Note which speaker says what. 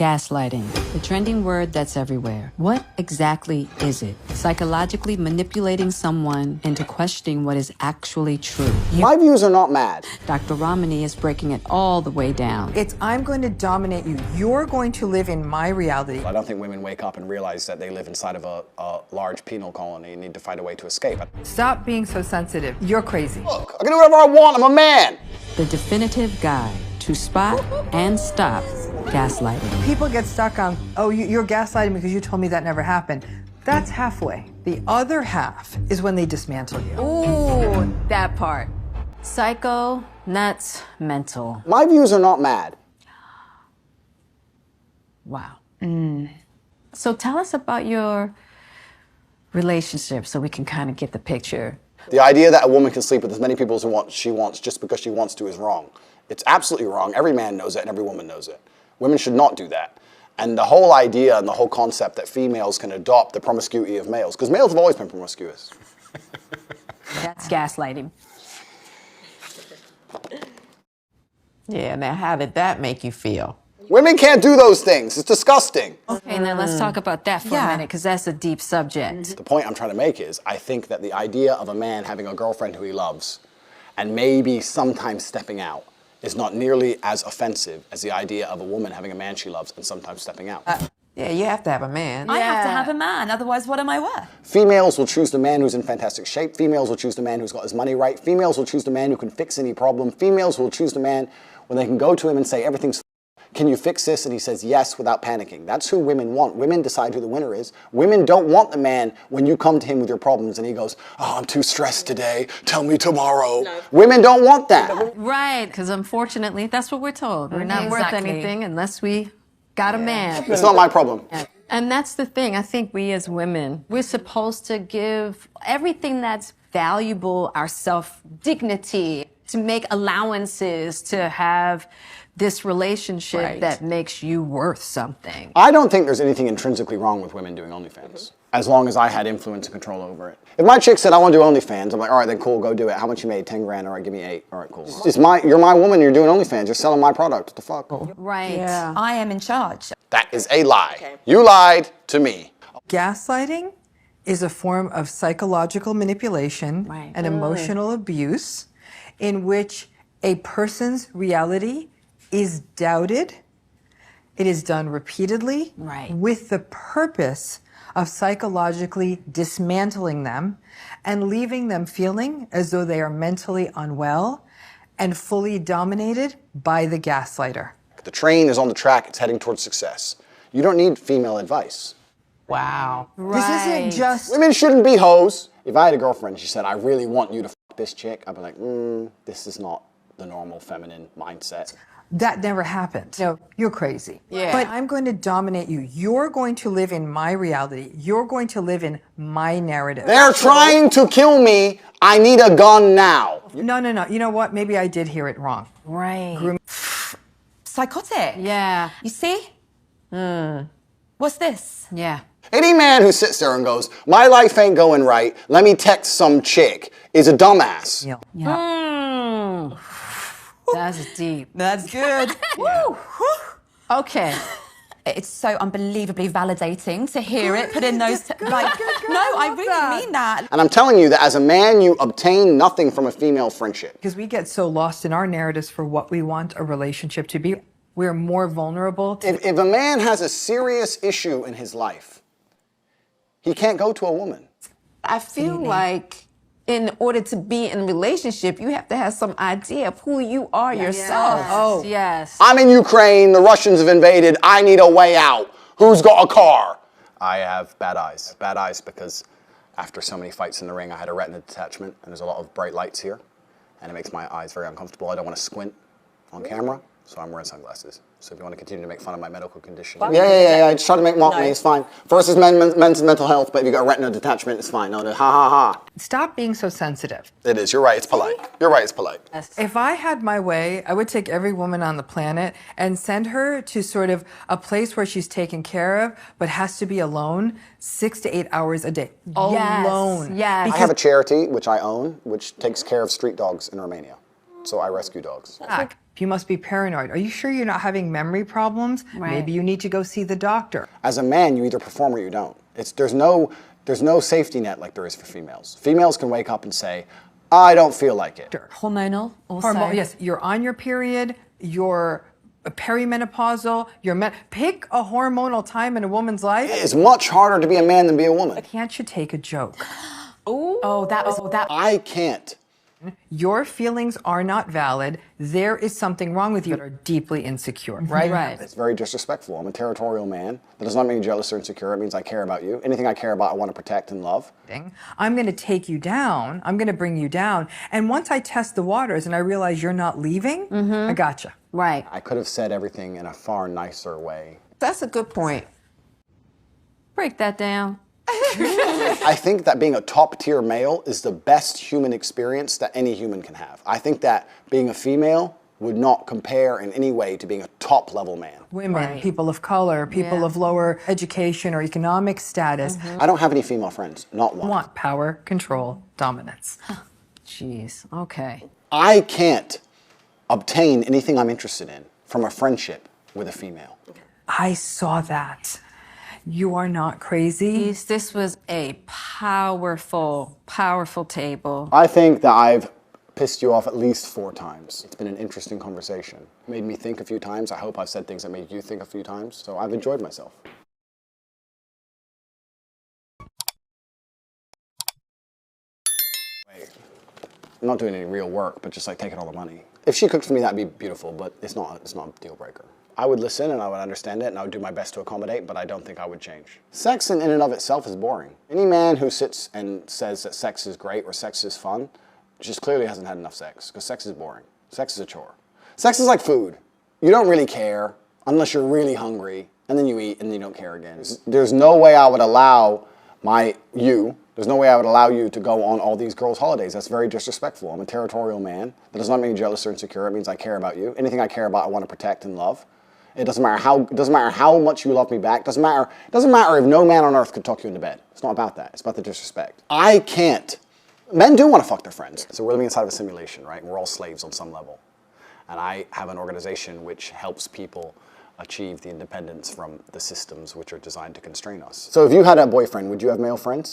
Speaker 1: Gaslighting, the trending word that's everywhere. What exactly is it? Psychologically manipulating someone into questioning what is actually true.
Speaker 2: My views are not mad.
Speaker 1: Dr. Ramani is breaking it all the way down.
Speaker 3: It's I'm going to dominate you. You're going to live in my reality.
Speaker 2: I don't think women wake up and realize that they live inside of a large penal colony and need to find a way to escape.
Speaker 3: Stop being so sensitive. You're crazy.
Speaker 2: Look, I can do whatever I want. I'm a man.
Speaker 1: The definitive guide to spot and stop gaslighting.
Speaker 3: People get stuck on, oh, you're gaslighting because you told me that never happened. That's halfway. The other half is when they dismantle you.
Speaker 1: Ooh, that part. Psycho, nuts, mental.
Speaker 2: My views are not mad.
Speaker 1: Wow. So tell us about your relationship so we can kind of get the picture.
Speaker 2: The idea that a woman can sleep with as many people as she wants just because she wants to is wrong. It's absolutely wrong. Every man knows it and every woman knows it. Women should not do that. And the whole idea and the whole concept that females can adopt the promiscuity of males, because males have always been promiscuous.
Speaker 1: That's gaslighting.
Speaker 4: Yeah, now how did that make you feel?
Speaker 2: Women can't do those things. It's disgusting.
Speaker 1: Okay, now let's talk about that for a minute, because that's a deep subject.
Speaker 2: The point I'm trying to make is I think that the idea of a man having a girlfriend who he loves and maybe sometimes stepping out is not nearly as offensive as the idea of a woman having a man she loves and sometimes stepping out.
Speaker 4: Yeah, you have to have a man.
Speaker 5: I have to have a man, otherwise what am I worth?
Speaker 2: Females will choose the man who's in fantastic shape. Females will choose the man who's got his money right. Females will choose the man who can fix any problem. Females will choose the man when they can go to him and say, everything's can you fix this? And he says yes without panicking. That's who women want. Women decide who the winner is. Women don't want the man when you come to him with your problems and he goes, oh, I'm too stressed today. Tell me tomorrow. No. Women don't want that.
Speaker 1: Right, because unfortunately, that's what we're told. We're not worth anything unless we got a man.
Speaker 2: It's not my problem.
Speaker 1: And that's the thing. I think we as women, we're supposed to give everything that's valuable, our self-dignity, to make allowances, to have this relationship that makes you worth something.
Speaker 2: I don't think there's anything intrinsically wrong with women doing OnlyFans, as long as I had influence and control over it. If my chick said, I want to do OnlyFans, I'm like, all right, then cool, go do it. How much you made? 10 grand, all right, give me 8. All right, cool. You're my woman, you're doing OnlyFans, you're selling my product, what the fuck?
Speaker 1: Right.
Speaker 5: Yeah. I am in charge.
Speaker 2: That is a lie. Okay. You lied to me.
Speaker 3: Gaslighting is a form of psychological manipulation and emotional abuse in which a person's reality is doubted. It is done repeatedly with the purpose of psychologically dismantling them and leaving them feeling as though they are mentally unwell and fully dominated by the gaslighter.
Speaker 2: The train is on the track, it's heading towards success. You don't need female advice.
Speaker 4: Wow.
Speaker 3: This isn't just...
Speaker 2: Women shouldn't be hoes. If I had a girlfriend, she said, I really want you to fuck this chick, I'd be like, this is not the normal feminine mindset.
Speaker 3: That never happened. No, you're crazy.
Speaker 4: Yeah.
Speaker 3: But I'm going to dominate you. You're going to live in my reality. You're going to live in my narrative.
Speaker 2: They're trying to kill me. I need a gun now.
Speaker 3: No. You know what? Maybe I did hear it wrong.
Speaker 1: Right.
Speaker 5: Psychotic.
Speaker 1: Yeah.
Speaker 5: You see? What's this?
Speaker 1: Yeah.
Speaker 2: Any man who sits there and goes, my life ain't going right, let me text some chick, is a dumbass.
Speaker 1: Yeah. That's deep.
Speaker 5: That's good.
Speaker 1: Woo. Okay.
Speaker 5: It's so unbelievably validating to hear it, put in those, no, I really mean that.
Speaker 2: And I'm telling you that as a man, you obtain nothing from a female friendship.
Speaker 3: Because we get so lost in our narratives for what we want a relationship to be, we're more vulnerable.
Speaker 2: If a man has a serious issue in his life, he can't go to a woman.
Speaker 4: I feel like in order to be in a relationship, you have to have some idea of who you are yourself.
Speaker 1: Oh, yes.
Speaker 2: I'm in Ukraine, the Russians have invaded, I need a way out. Who's got a car? I have bad eyes. Bad eyes because after so many fights in the ring, I had a retina detachment, and there's a lot of bright lights here, and it makes my eyes very uncomfortable. I don't want to squint on camera, so I'm wearing sunglasses. So if you want to continue to make fun of my medical condition. Yeah. Just try to mock me, it's fine. First is men's mental health, but if you got a retina detachment, it's fine. No, ha.
Speaker 3: Stop being so sensitive.
Speaker 2: It is, you're right, it's polite. You're right, it's polite.
Speaker 3: If I had my way, I would take every woman on the planet and send her to sort of a place where she's taken care of, but has to be alone 6 to 8 hours a day. Alone.
Speaker 1: Yes.
Speaker 2: I have a charity, which I own, which takes care of street dogs in Romania. So I rescue dogs.
Speaker 3: You must be paranoid. Are you sure you're not having memory problems?
Speaker 1: Right.
Speaker 3: Maybe you need to go see the doctor.
Speaker 2: As a man, you either perform or you don't. There's no safety net like there is for females. Females can wake up and say, I don't feel like it.
Speaker 5: Hormonal also.
Speaker 3: Yes, you're on your period, you're perimenopausal, pick a hormonal time in a woman's life.
Speaker 2: It's much harder to be a man than be a woman.
Speaker 3: Can't you take a joke?
Speaker 5: Oh, that.
Speaker 2: I can't.
Speaker 3: Your feelings are not valid. There is something wrong with you. You are deeply insecure, right?
Speaker 1: Right.
Speaker 2: It's very disrespectful. I'm a territorial man. That does not mean jealous or insecure. It means I care about you. Anything I care about, I want to protect and love.
Speaker 3: I'm going to take you down. I'm going to bring you down. And once I test the waters and I realize you're not leaving, I gotcha.
Speaker 1: Right.
Speaker 2: I could have said everything in a far nicer way.
Speaker 4: That's a good point.
Speaker 1: Break that down.
Speaker 2: I think that being a top-tier male is the best human experience that any human can have. I think that being a female would not compare in any way to being a top-level man.
Speaker 3: Women, people of color, people of lower education or economic status
Speaker 2: I don't have any female friends, not one.
Speaker 3: want power, control, dominance.
Speaker 1: Jeez. Okay.
Speaker 2: I can't obtain anything I'm interested in from a friendship with a female.
Speaker 3: I saw that. You are not crazy.
Speaker 1: This was a powerful, powerful table.
Speaker 2: I think that I've pissed you off at least 4 times. It's been an interesting conversation. Made me think a few times. I hope I've said things that made you think a few times. So I've enjoyed myself. I'm not doing any real work, but just like taking all the money. If she cooked for me, that'd be beautiful, but it's not a deal breaker. I would listen and I would understand it and I would do my best to accommodate, but I don't think I would change. Sex in and of itself is boring. Any man who sits and says that sex is great or sex is fun just clearly hasn't had enough sex, because sex is boring. Sex is a chore. Sex is like food. You don't really care unless you're really hungry, and then you eat and you don't care again. There's no way I would allow there's no way I would allow you to go on all these girls' holidays. That's very disrespectful. I'm a territorial man. That does not mean jealous or insecure. It means I care about you. Anything I care about, I want to protect and love. It doesn't matter how much you love me back. It doesn't matter if no man on earth could talk you into bed. It's not about that. It's about the disrespect. I can't. Men do want to fuck their friends. So we're living inside of a simulation, right? And we're all slaves on some level. And I have an organization which helps people achieve the independence from the systems which are designed to constrain us. So if you had a boyfriend, would you have male friends?